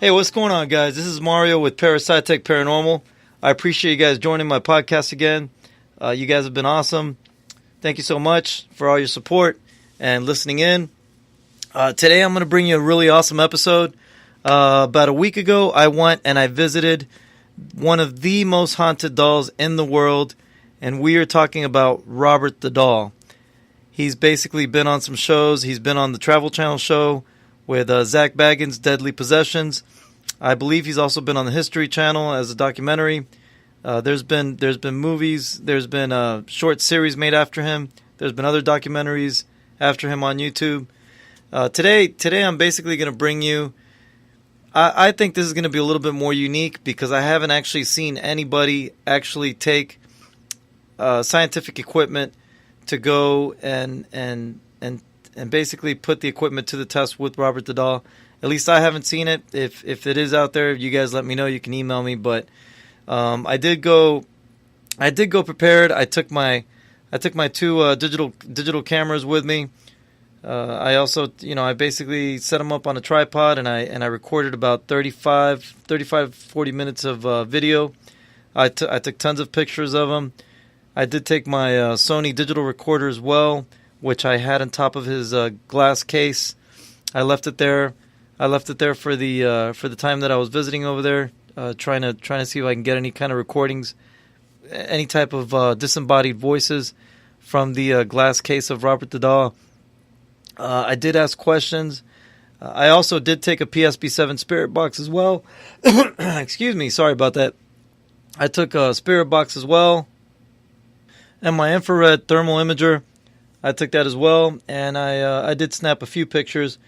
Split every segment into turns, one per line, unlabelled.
Hey, what's going on, guys? This is Mario with Parasitech Paranormal. I appreciate you guys joining my podcast again. You guys have been awesome. Thank you so much for all your support and listening in. Today I'm going to bring you a really awesome episode. About a week ago, I went and I visited one of the most haunted dolls in the world, and we are talking about Robert the Doll. He's basically been on some shows. He's been on the Travel Channel show with Zach Bagans' Deadly Possessions. I believe he's also been on the History Channel as a documentary. There's been movies. There's been a short series made after him. There's been other documentaries after him on YouTube. Today I'm basically going to bring you... I think this is going to be a little bit more unique because I haven't actually seen anybody actually take scientific equipment to go and basically put the equipment to the test with Robert the Doll. At least I haven't seen it. If it is out there, you guys let me know. You can email me. But I did go prepared. I took my two digital cameras with me. I also, I basically set them up on a tripod and I recorded about 40 minutes of video. I took tons of pictures of them. I did take my Sony digital recorder as well, which I had on top of his glass case. I left it there. For the time that I was visiting over there, trying to see if I can get any kind of recordings, any type of disembodied voices from the glass case of Robert the Doll. I did ask questions. I also did take a PSP-7 spirit box as well. Excuse me, sorry about that. I took a spirit box as well. And my infrared thermal imager, I took that as well. And I did snap a few pictures.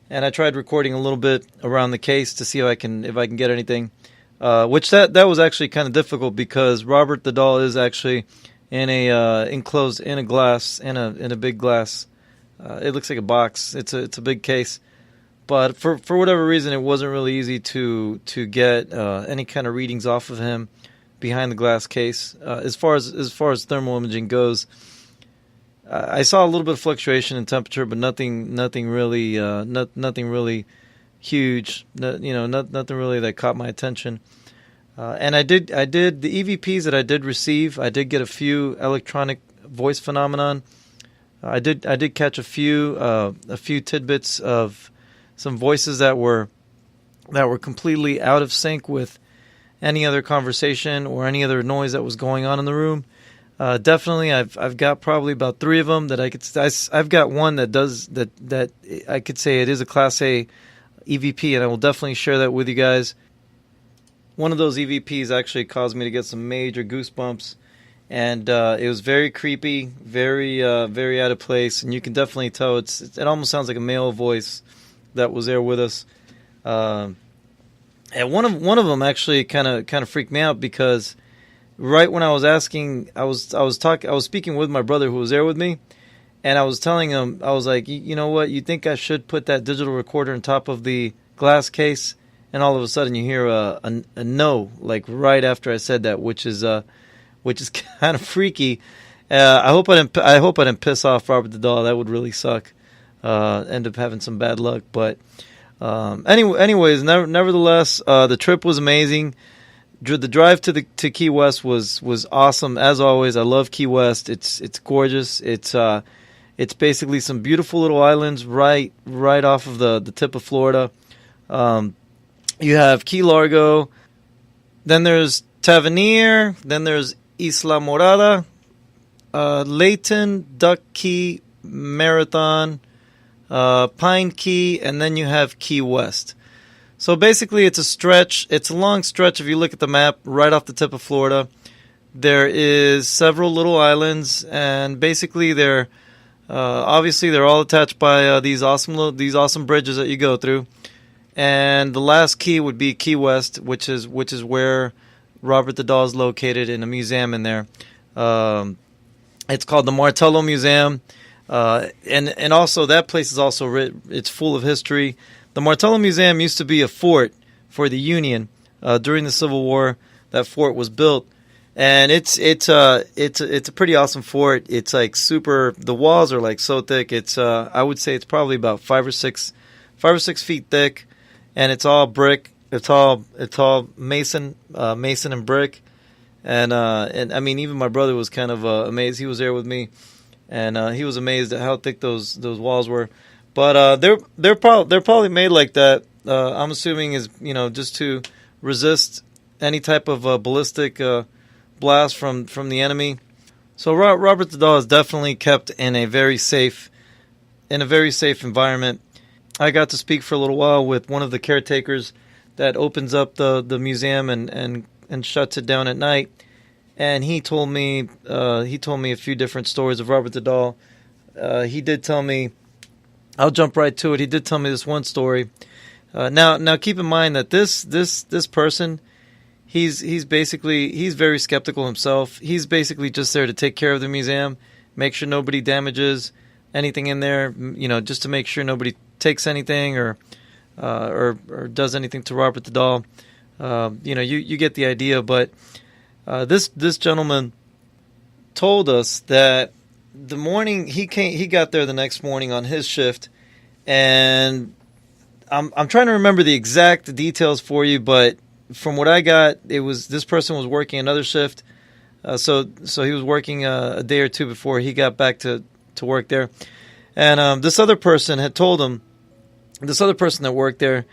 And I tried recording a little bit around the case to see if I can get anything. Which that was actually kind of difficult because Robert the Doll is actually in a enclosed in a glass in a big glass. It looks like a box. It's a big case, but for whatever reason, it wasn't really easy to get any kind of readings off of him behind the glass case. As far as thermal imaging goes, I saw a little bit of fluctuation in temperature, but nothing really huge. Nothing really that caught my attention. And I did the EVPs that I did receive. I did get a few electronic voice phenomenon. I did catch a few tidbits of some voices that were completely out of sync with any other conversation or any other noise that was going on in the room. Definitely, I've got probably about 3 of them that I've got one that I could say it is a Class A EVP, and I will definitely share that with you guys. One of those EVPs actually caused me to get some major goosebumps. And it was very creepy, very out of place, and you can definitely tell it almost sounds like a male voice that was there with us. And one of them actually kind of freaked me out because right when I was asking, I was speaking with my brother who was there with me, and I was telling him, I was like, you know what, you think I should put that digital recorder on top of the glass case? And all of a sudden you hear a no, like right after I said that, which is kind of freaky. I hope I didn't piss off Robert the Doll. That would really suck. End up having some bad luck. But anyways, nevertheless, the trip was amazing. The drive to Key West was awesome as always. I love Key West. It's gorgeous. It's basically some beautiful little islands right off of the tip of Florida. You have Key Largo. Then there's Tavernier. Then there's Isla Morada, Layton, Duck Key, Marathon, Pine Key, and then you have Key West. So basically it's a long stretch if you look at the map right off the tip of Florida. There is several little islands, and basically they're all attached by these awesome bridges that you go through. And the last key would be Key West, which is where Robert the Doll is located in a museum in there. It's called the Martello Museum, and also that place is also it's full of history. The Martello Museum used to be a fort for the Union during the Civil War. That fort was built, and it's a pretty awesome fort. It's like super. The walls are like so thick. It's I would say it's probably about 5 or 6 feet thick, and it's all brick. It's all mason and brick, and I mean, even my brother was kind of amazed. He was there with me, and he was amazed at how thick those walls were. But they're probably made like that. I'm assuming is just to resist any type of ballistic blast from the enemy. So Robert the Doll is definitely kept in a very safe environment. I got to speak for a little while with one of the caretakers that opens up the museum and shuts it down at night, and he told me a few different stories of Robert the Doll. He did tell me, I'll jump right to it. He did tell me this one story. Now keep in mind that this person, he's very skeptical himself. He's basically just there to take care of the museum, make sure nobody damages anything in there, just to make sure nobody takes anything or does anything to Robert the Doll. You get the idea. But this gentleman told us that the morning he got there the next morning on his shift, and I'm trying to remember the exact details for you, but from what I got, it was this person was working another shift, so he was working a day or two before he got back to work there, and this other person that worked there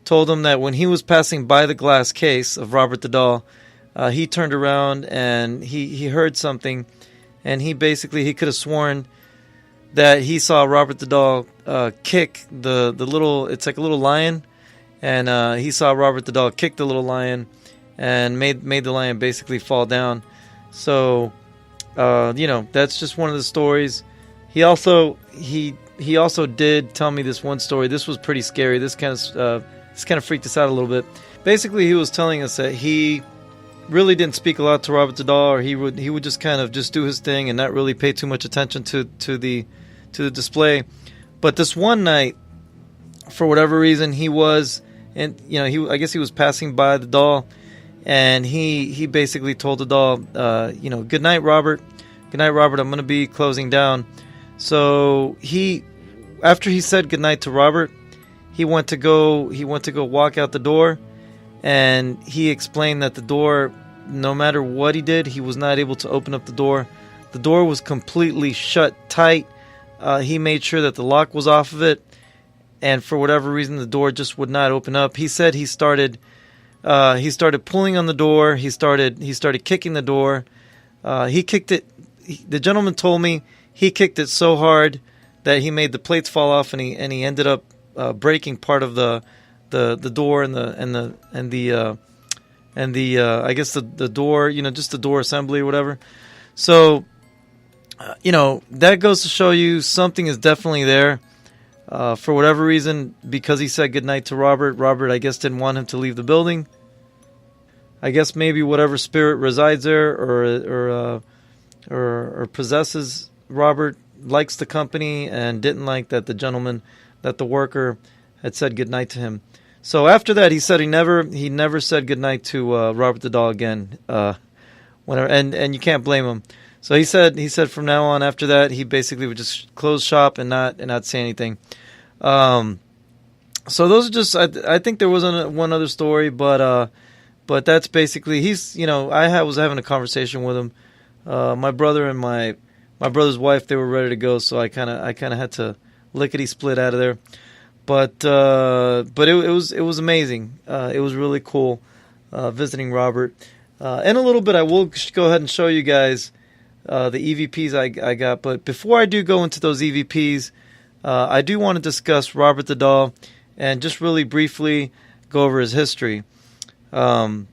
told him that when he was passing by the glass case of Robert the Doll, he turned around and he heard something, and he could have sworn that he saw Robert the Doll kick the little, it's like a little lion, and he saw Robert the Doll kick the little lion and made the lion basically fall down. So that's just one of the stories. He also did tell me this one story. This was pretty scary. This kind of freaked us out a little bit. Basically, he was telling us that he really didn't speak a lot to Robert the Doll, or he would just kind of just do his thing and not really pay too much attention to the display. But this one night, for whatever reason, he was, and I guess he was passing by the doll, and he basically told the doll, good night, Robert. Good night, Robert. I'm going to be closing down. So after he said good night to Robert, he went to go walk out the door, and he explained that the door, no matter what he did, he was not able to open up the door. The door was completely shut tight. He made sure that the lock was off of it, and for whatever reason, the door just would not open up. He said he started pulling on the door. He started kicking the door. He kicked it. The gentleman told me he kicked it so hard that he made the plates fall off, and he ended up breaking part of the door and the I guess the door, just the door assembly or whatever. So that goes to show you something is definitely there. For whatever reason, because he said goodnight to Robert, I guess, didn't want him to leave the building. I guess maybe whatever spirit resides there or possesses Robert likes the company and didn't like that the worker had said goodnight to him. So after that, he said he never said goodnight to Robert the Doll again. And you can't blame him. So he said from now on, after that, he basically would just close shop and not say anything. So those are just, I think there was one other story, but that's basically, I was having a conversation with him. My brother and my brother's wife, they were ready to go, so I kind of had to lickety split out of there. But it was amazing. It was really cool visiting Robert. In a little bit, I will go ahead and show you guys the EVPs I got. But before I do go into those EVPs, I do want to discuss Robert the Doll and just really briefly go over his history. So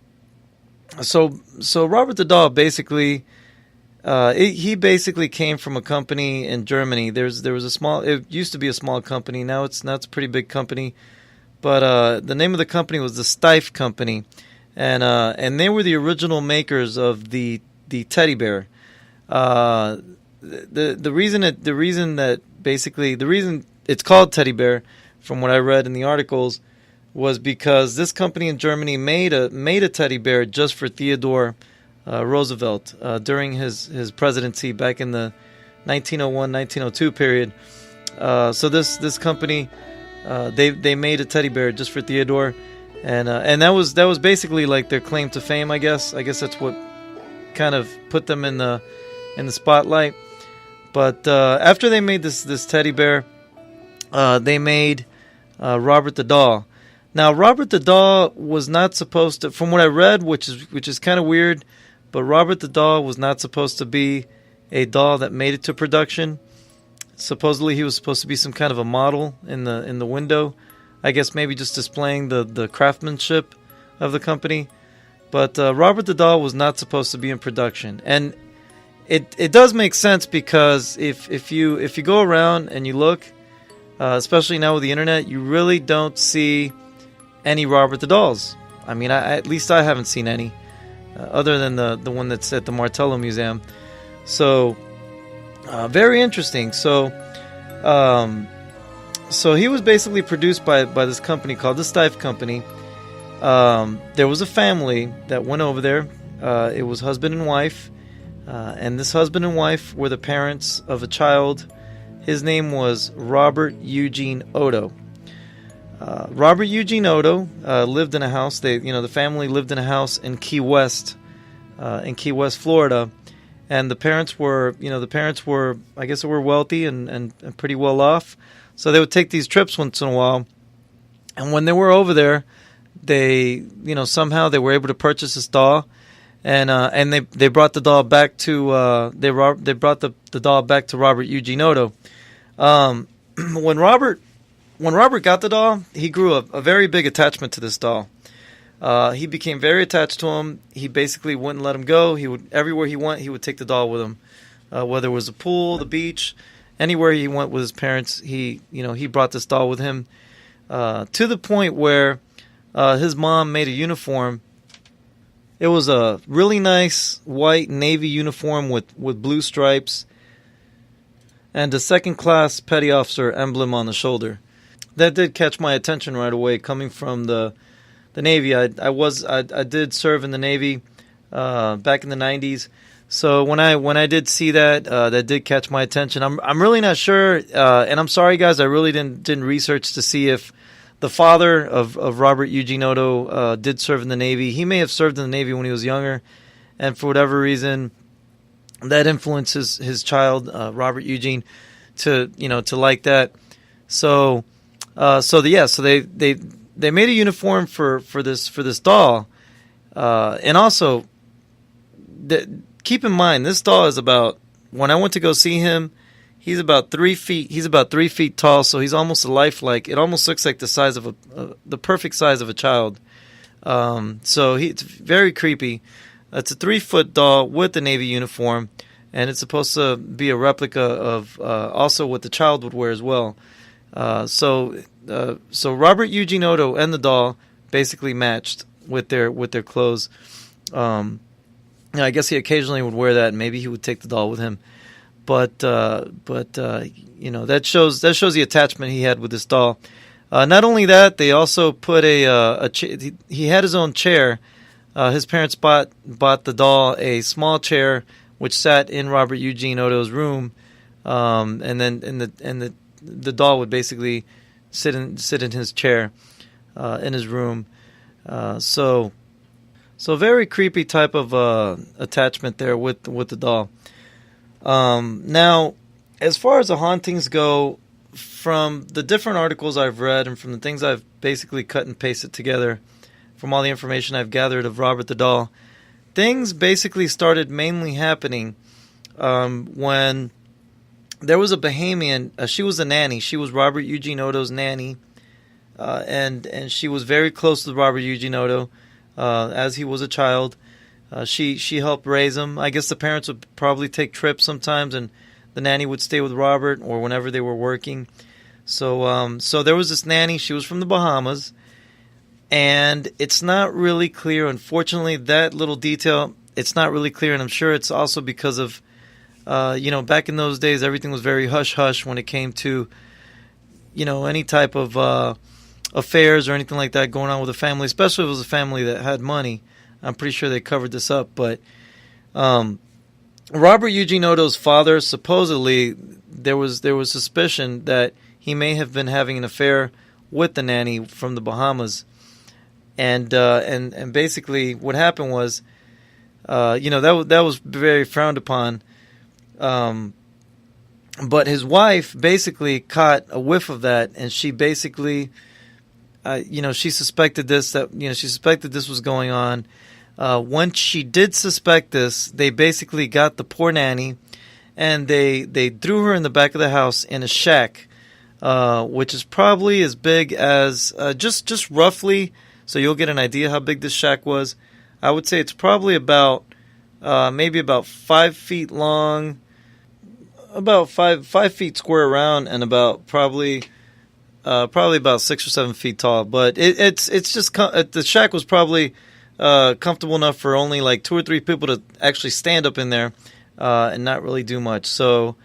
Robert the Doll basically, he basically came from a company in Germany. There was it used to be a small company. Now it's a pretty big company. But the name of the company was the Steiff Company, and they were the original makers of the teddy bear. The reason it's called teddy bear, from what I read in the articles, was because this company in Germany made a teddy bear just for Theodore Roosevelt during his presidency back in the 1901-1902 period. So this company, they made a teddy bear just for Theodore, and that was basically like their claim to fame, I guess. I guess that's what kind of put them in the spotlight. But after they made this teddy bear, they made Robert the doll. Now, Robert the doll was not supposed to, from what I read, which is kind of weird, but Robert the doll was not supposed to be a doll that made it to production. Supposedly, he was supposed to be some kind of a model in the window. I guess maybe just displaying the craftsmanship of the company. But Robert the doll was not supposed to be in production, and it does make sense because if you go around and you look, especially now with the internet, you really don't see any Robert the dolls. I mean, at least I haven't seen any, other than the one that's at the Martello Museum. So, very interesting. So he was basically produced by this company called the Stife Company. There was a family that went over there. It was husband and wife, and this husband and wife were the parents of a child. His name was Robert Eugene Otto. Robert Eugene Otto lived in a house. The family lived in a house in Key West, Florida, and the parents were, I guess, they were wealthy and pretty well off. So they would take these trips once in a while, and when they were over there, they, somehow they were able to purchase this doll, and they brought the doll back to they brought the doll back to Robert Eugene Otto. When Robert got the doll, he grew a very big attachment to this doll. He became very attached to him. He basically wouldn't let him go. He would, everywhere he went, he would take the doll with him, whether it was a pool, the beach, anywhere he went with his parents. He brought this doll with him, to the point where his mom made a uniform. It was a really nice white navy uniform with blue stripes and a second-class petty officer emblem on the shoulder. That did catch my attention right away. Coming from the Navy, I did serve in the Navy back in the 90s. So when I did see that, that did catch my attention. I'm really not sure, and I'm sorry guys, I really didn't research to see if the father of Robert Eugene Otto did serve in the Navy. He may have served in the Navy when he was younger, and for whatever reason, that influences his child, Robert Eugene, to like that. So they made a uniform for this doll, and also keep in mind this doll is about, when I went to go see him, he's about 3 feet. He's about 3 feet tall, so he's almost lifelike. It almost looks like the size of the perfect size of a child. So it's very creepy. It's a 3-foot doll with the Navy uniform, and it's supposed to be a replica of also what the child would wear as well. So Robert Eugene Otto and the doll basically matched with their clothes. I guess he occasionally would wear that, and maybe he would take the doll with him. But that shows the attachment he had with this doll. Not only that, they also put he had his own chair. His parents bought the doll a small chair which sat in Robert Eugene Otto's room, and then the doll would basically sit in his chair in his room. So very creepy type of attachment there with the doll. Now, as far as the hauntings go, from the different articles I've read and from the things I've basically cut and pasted together from all the information I've gathered of Robert the doll, things basically started mainly happening when there was a Bahamian. She was a nanny. She was Robert Eugene Otto's nanny, and she was very close to Robert Eugene Otto as he was a child. She helped raise him. I guess the parents would probably take trips sometimes, and the nanny would stay with Robert or whenever they were working. So there was this nanny. She was from the Bahamas, and it's not really clear. Unfortunately, that little detail, it's not really clear, and I'm sure it's also because of, back in those days, everything was very hush-hush when it came to, any type of affairs or anything like that going on with a family, especially if it was a family that had money. I'm pretty sure they covered this up, but Robert Eugene Otto's father, supposedly there was suspicion that he may have been having an affair with the nanny from the Bahamas, and basically what happened was, that was very frowned upon. But his wife basically caught a whiff of that, and she basically, she suspected this was going on. Once she did suspect this, they basically got the poor nanny, and they threw her in the back of the house in a shack, which is probably as big as just roughly, so you'll get an idea how big this shack was. I would say it's probably about maybe about 5 feet long, about 5 feet square around, and about probably about 6 or 7 feet tall. But it's just the shack was probably comfortable enough for only like 2 or 3 people to actually stand up in there and not really do much. So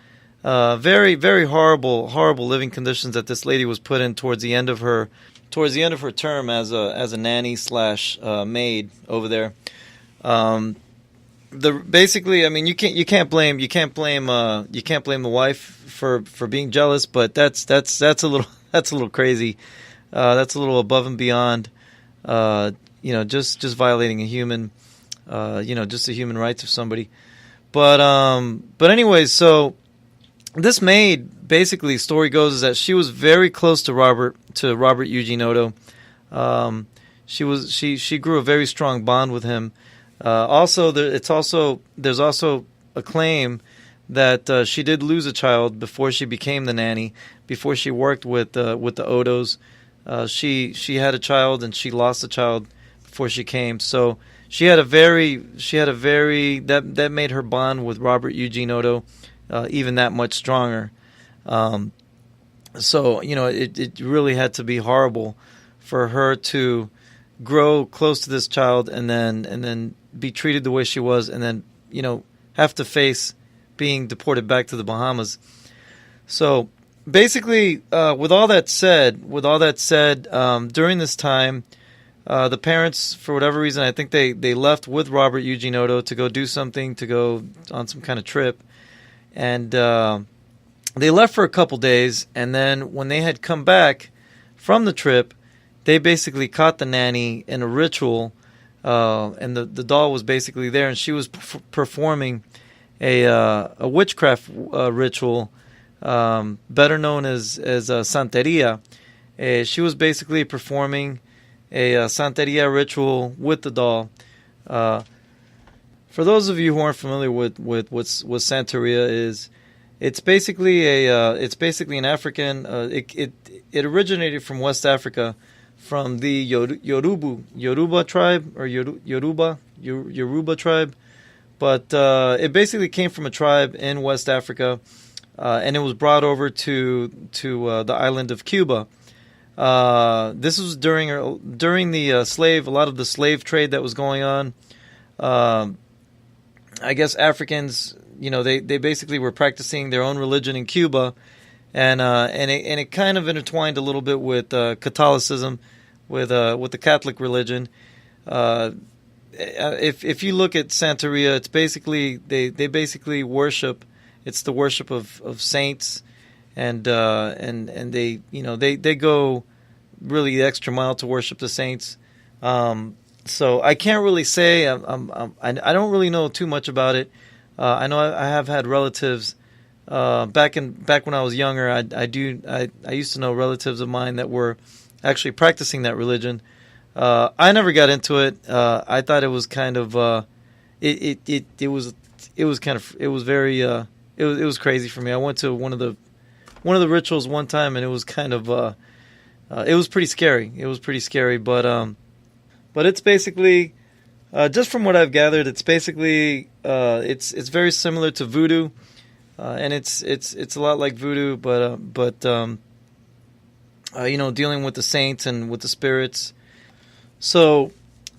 very, very horrible living conditions that this lady was put in towards the end of her term as a nanny / maid over there. Basically, I mean, you can't blame the wife for being jealous, but that's a little crazy. That's a little above and beyond. Just violating a human, just the human rights of somebody. But anyways, so this maid, basically, story goes is that she was very close to Robert Eugene Odo. She grew a very strong bond with him. There's also a claim that she did lose a child before she became the nanny. Before she worked with the Odos, she had a child and she lost a child before she came. So that made her bond with Robert Eugene Odo even that much stronger. So it really had to be horrible for her to grow close to this child and then be treated the way she was, and then have to face being deported back to the Bahamas. So basically, with all that said, during this time, the parents, for whatever reason, I think they left with Robert Eugene Odo to go do something, to go on some kind of trip, and they left for a couple days, and then when they had come back from the trip, they basically caught the nanny in a ritual, and the doll was basically there, and she was performing a witchcraft ritual, better known as Santeria. She was basically performing a Santeria ritual with the doll. For those of you who aren't familiar with what Santeria is, it's basically an African. It originated from West Africa, from the Yoruba tribe, or Yoruba tribe, but it basically came from a tribe in West Africa, and it was brought over to the island of Cuba. This was during the a lot of the slave trade that was going on. I guess Africans, they basically were practicing their own religion in Cuba, and it kind of intertwined a little bit with Catholicism, with the Catholic religion. If you look at Santeria, it's basically they basically worship. It's the worship of saints, and they go really the extra mile to worship the saints. So I can't really say. I don't really know too much about it. I know I have had relatives back when I was younger. I used to know relatives of mine that were actually practicing that religion. I never got into it. I thought it was kind of it was crazy for me. I went to one of the rituals one time, and it was kind of it was pretty scary. It was pretty scary, but it's basically just from what I've gathered, it's basically it's very similar to voodoo, and it's a lot like voodoo, but dealing with the saints and with the spirits. So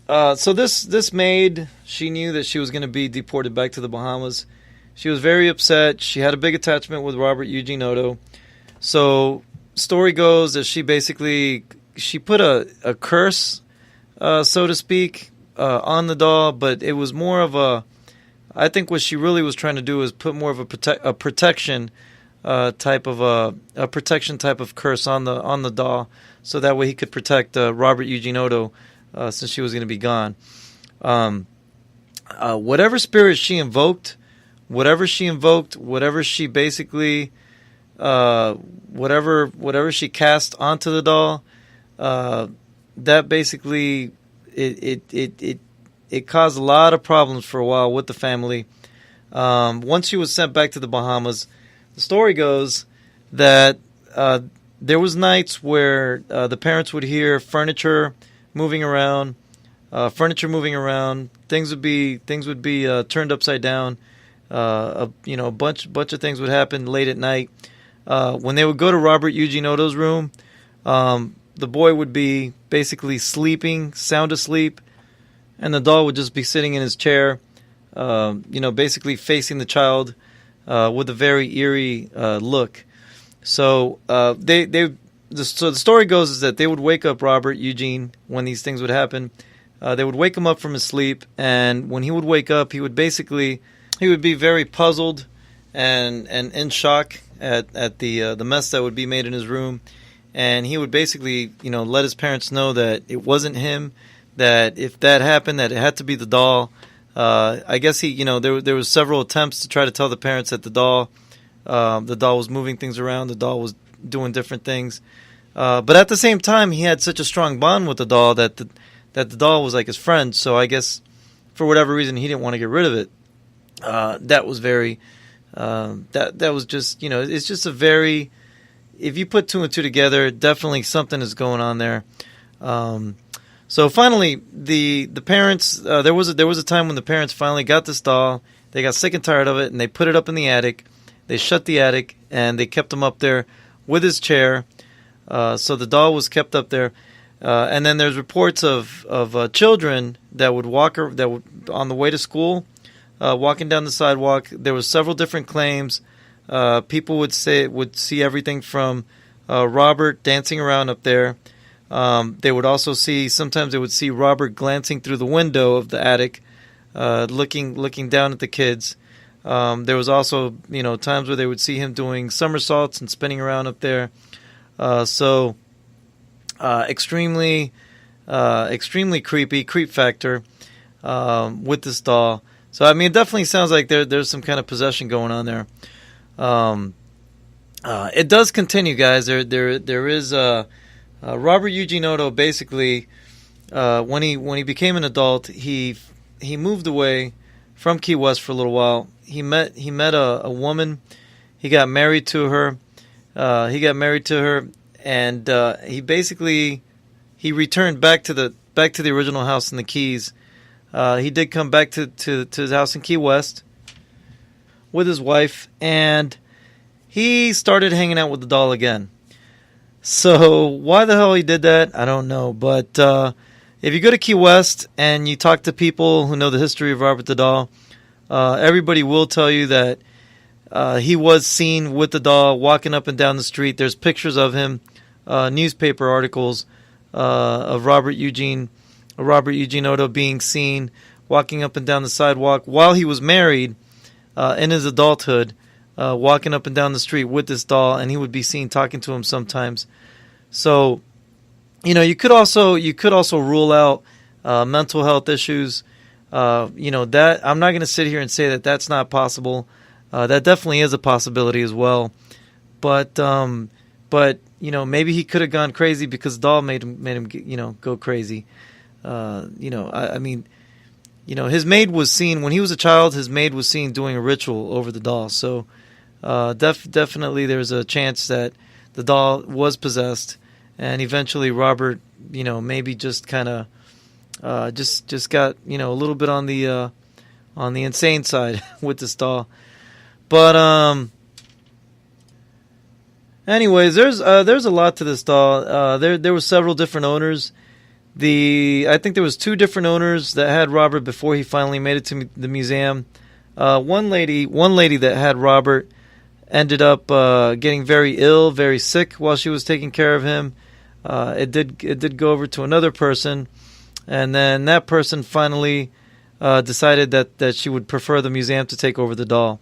this maid, she knew that she was going to be deported back to the Bahamas. She was very upset. She had a big attachment with Robert Eugene Odo. So story goes that she put a curse, so to speak, on the doll, but it was more of I think what she really was trying to do is put more of a protection type of curse on the doll, so that way he could protect Robert Eugene Odo since she was going to be gone. Whatever spirit she invoked, whatever she basically, whatever she cast onto the doll, that basically it caused a lot of problems for a while with the family. Once she was sent back to the Bahamas, the story goes that there was nights where the parents would hear furniture moving around. Things would be turned upside down. A bunch of things would happen late at night. When they would go to Robert Eugene Oto's room, the boy would be basically sleeping, sound asleep, and the doll would just be sitting in his chair, basically facing the child with a very eerie look. So the story goes is that they would wake up Robert Eugene when these things would happen. They would wake him up from his sleep, and when he would wake up, he would be very puzzled and in shock at the mess that would be made in his room, and he would basically let his parents know that it wasn't him, that if that happened, that it had to be the doll. I guess there was several attempts to try to tell the parents that the doll was moving things around, the doll was doing different things, but at the same time, he had such a strong bond with the doll that the doll was like his friend. So I guess for whatever reason he didn't want to get rid of it. That was very that was just it's just a very, if you put two and two together, definitely something is going on there. So finally, the parents, there was a time when the parents finally got this doll. They got sick and tired of it, and they put it up in the attic. They shut the attic, and they kept him up there with his chair. So the doll was kept up there. And then there's reports of children that would on the way to school, walking down the sidewalk. There was several different claims. People would see everything from Robert dancing around up there. They would also sometimes they would see Robert glancing through the window of the attic, looking down at the kids. There was also, times where they would see him doing somersaults and spinning around up there. Extremely creepy, creep factor, with this doll. So, I mean, it definitely sounds like there's some kind of possession going on there. It does continue, guys. There is, Robert Eugene Oto basically, when he became an adult, he moved away from Key West for a little while. He met a woman. He got married to her. And he returned back to the original house in the Keys. He did come back to his house in Key West with his wife, and he started hanging out with the doll again. So why the hell he did that, I don't know. But if you go to Key West and you talk to people who know the history of Robert the Doll, everybody will tell you that he was seen with the doll walking up and down the street. There's pictures of him, newspaper articles of Robert Eugene Oto being seen walking up and down the sidewalk while he was married in his adulthood, walking up and down the street with this doll, and he would be seen talking to him sometimes. So, you could also rule out mental health issues. That I'm not going to sit here and say that that's not possible. That definitely is a possibility as well. But maybe he could have gone crazy because the doll made him go crazy. His maid was seen when he was a child. His maid was seen doing a ritual over the doll. So definitely there's a chance that the doll was possessed, and eventually Robert, maybe just kind of just got a little bit on the insane side with this doll. But anyways, there's a lot to this doll. There were several different owners. I think there was 2 different owners that had Robert before he finally made it to the museum. One lady that had Robert ended up getting very ill, very sick while she was taking care of him. It did go over to another person, and then that person finally decided that she would prefer the museum to take over the doll,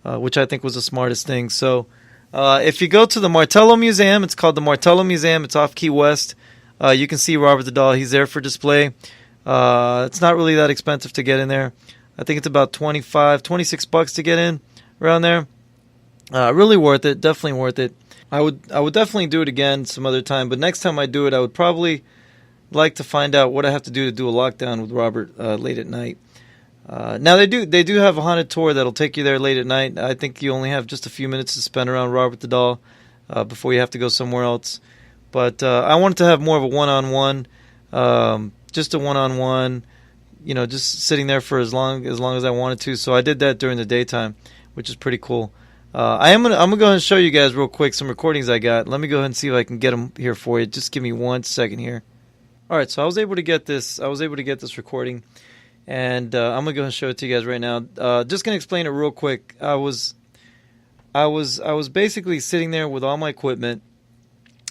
which I think was the smartest thing. So if you go to the Martello Museum, it's called the Martello Museum. It's off Key West. You can see Robert the Doll. He's there for display. It's not really that expensive to get in there. I think it's about $26 to get in, around there. Really worth it. Definitely worth it. I would definitely do it again some other time. But next time I do it, I would probably like to find out what I have to do a lockdown with Robert late at night. Now they do have a haunted tour that'll take you there late at night. I think you only have just a few minutes to spend around Robert the Doll before you have to go somewhere else. But I wanted to have more of a one-on-one, just a one-on-one, just sitting there for as long as I wanted to. So I did that during the daytime, which is pretty cool. I'm gonna go ahead and show you guys real quick some recordings I got. Let me go ahead and see if I can get them here for you. Just give me 1 second here. All right, so I was able to get this recording, and I'm gonna go ahead and show it to you guys right now. Just gonna explain it real quick. I was basically sitting there with all my equipment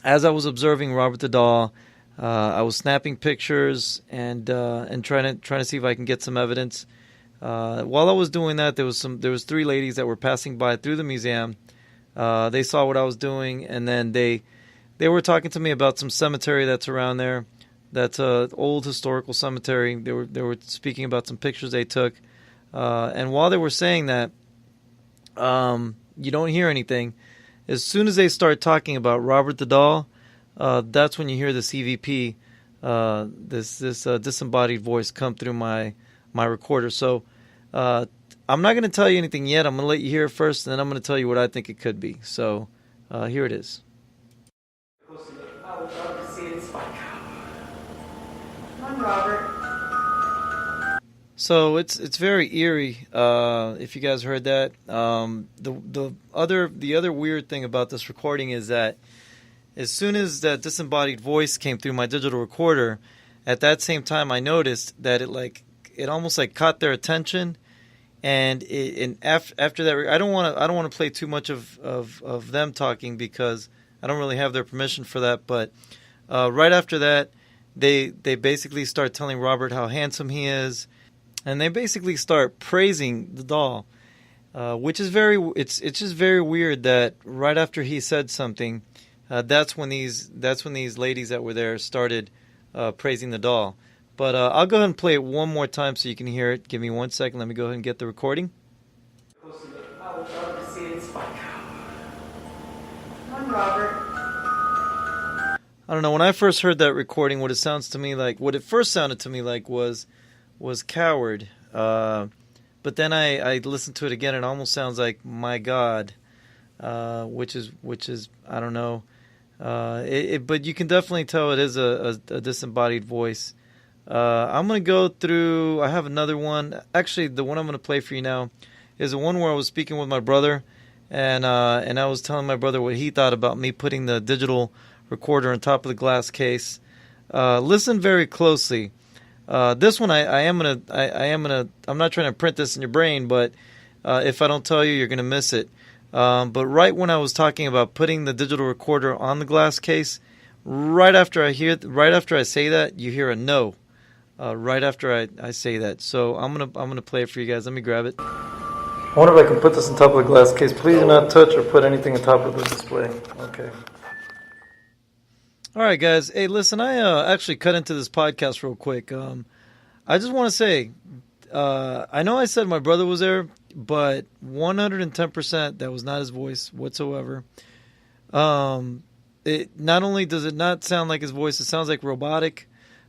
as I was observing Robert the Doll. I was snapping pictures and trying to see if I can get some evidence. While I was doing that, there was 3 ladies that were passing by through the museum. They saw what I was doing, and then they were talking to me about some cemetery that's around there. That's an old historical cemetery. They were speaking about some pictures they took, and while they were saying that, you don't hear anything. As soon as they start talking about Robert the Doll, that's when you hear this EVP, this disembodied voice come through my recorder. So I'm not going to tell you anything yet. I'm going to let you hear it first, and then I'm going to tell you what I think it could be. So here it is.
I would love to see it spike. Come on, Robert.
So it's very eerie. If you guys heard that, the other weird thing about this recording is that as soon as that disembodied voice came through my digital recorder, at that same time I noticed that it almost caught their attention, and after that, I don't want to play too much of them talking because I don't really have their permission for that. But right after that, they basically start telling Robert how handsome he is, and they basically start praising the doll, which is it's just very weird that right after he said something, that's when these ladies that were there started praising the doll. But I'll go ahead and play it one more time so you can hear it. Give me 1 second. Let me go ahead and get the recording.
I would love to see it spike. Come on, Robert.
I don't know. When I first heard that recording, what it first sounded to me like was coward. But then I listened to it again, and it almost sounds like my God, which is I don't know. But you can definitely tell it is a disembodied voice. I'm going to go through, I have another one. Actually, the one I'm going to play for you now is the one where I was speaking with my brother, and I was telling my brother what he thought about me putting the digital recorder on top of the glass case. Listen very closely. This one I'm not trying to print this in your brain, but if I don't tell you, you're going to miss it. But right when I was talking about putting the digital recorder on the glass case, right after I say that, you hear a no. Right after I say that. So I'm gonna play it for you guys. Let me grab it. I wonder if I can put this on top of the glass case. Please do not touch or put anything on top of the display. Okay. All right, guys. Hey, listen, I actually cut into this podcast real quick. I just want to say, I know I said my brother was there, but 110% that was not his voice whatsoever. It not only does it not sound like his voice, it sounds like robotic.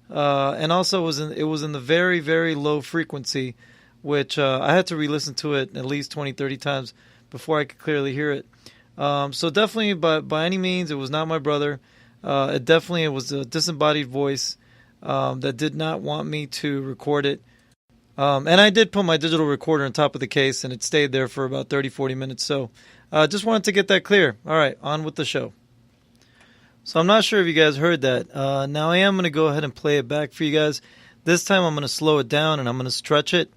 And also it was in the very, very low frequency, which I had to re-listen to it at least 20, 30 times before I could clearly hear it. So definitely, by any means, it was not my brother. It was a disembodied voice that did not want me to record it. And I did put my digital recorder on top of the case, and it stayed there for about 30, 40 minutes. So just wanted to get that clear. All right, on with the show. So I'm not sure if you guys heard that. Now I am going to go ahead and play it back for you guys. This time I'm going to slow it down and I'm going to stretch it.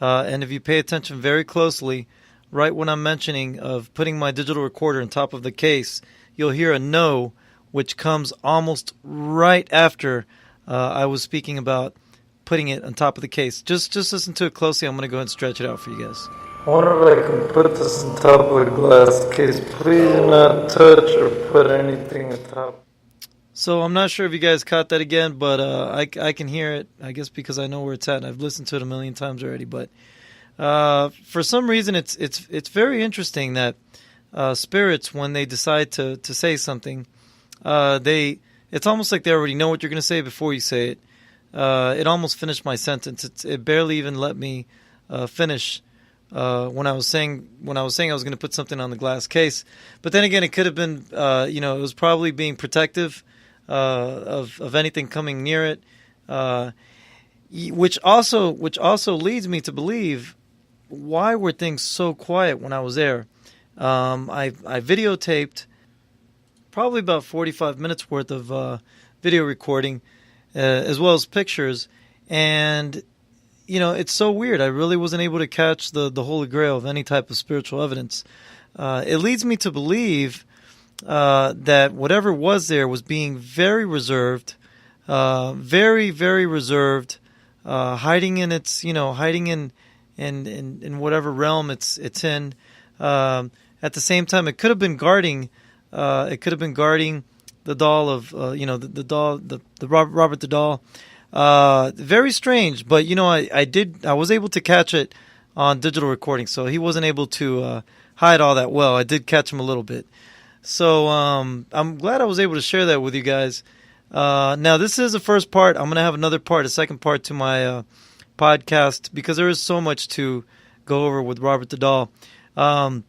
And if you pay attention very closely, right when I'm mentioning of putting my digital recorder on top of the case, you'll hear a no, which comes almost right after I was speaking about putting it on top of the case. Just listen to it closely. I'm going to go ahead and stretch it out for you guys. I wonder if I can put this on top of the glass case. Please do not touch or put anything on top. So I'm not sure if you guys caught that again, but I can hear it. I guess because I know where it's at, and I've listened to it a million times already. But for some reason, it's very interesting that spirits, when they decide to say something, it's almost like they already know what you're going to say before you say it. It almost finished my sentence. It barely even let me finish when I was saying I was going to put something on the glass case. But then again, it could have been it was probably being protective of anything coming near it, which also leads me to believe, why were things so quiet when I was there? I videotaped probably about 45 minutes worth of video recording, as well as pictures, and it's so weird. I really wasn't able to catch the Holy Grail of any type of spiritual evidence. It leads me to believe that whatever was there was being very reserved, very, very reserved, hiding in its, hiding in whatever realm it's in. At the same time, it could have been guarding. It could have been guarding the doll of, the doll, the Robert the doll. Very strange, but I was able to catch it on digital recording, so he wasn't able to hide all that well. I did catch him a little bit. So I'm glad I was able to share that with you guys. Now, this is the first part. I'm going to have another part, a second part to my podcast, because there is so much to go over with Robert the Doll. I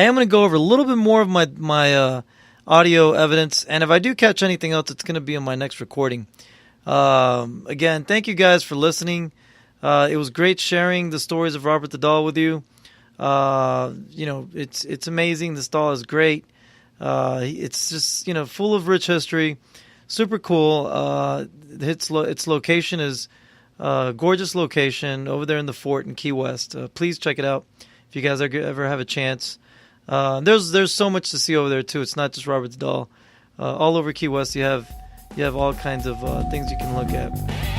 am going to go over a little bit more of my audio evidence, and if I do catch anything else, it's going to be in my next recording. Again, thank you guys for listening. It was great sharing the stories of Robert the Doll with you. It's amazing. This doll is great. It's just, full of rich history. Super cool. Its location is a gorgeous location over there in the fort in Key West. Please check it out if you guys ever have a chance. There's so much to see over there too. It's not just Robert the Doll. All over Key West, you have all kinds of things you can look at.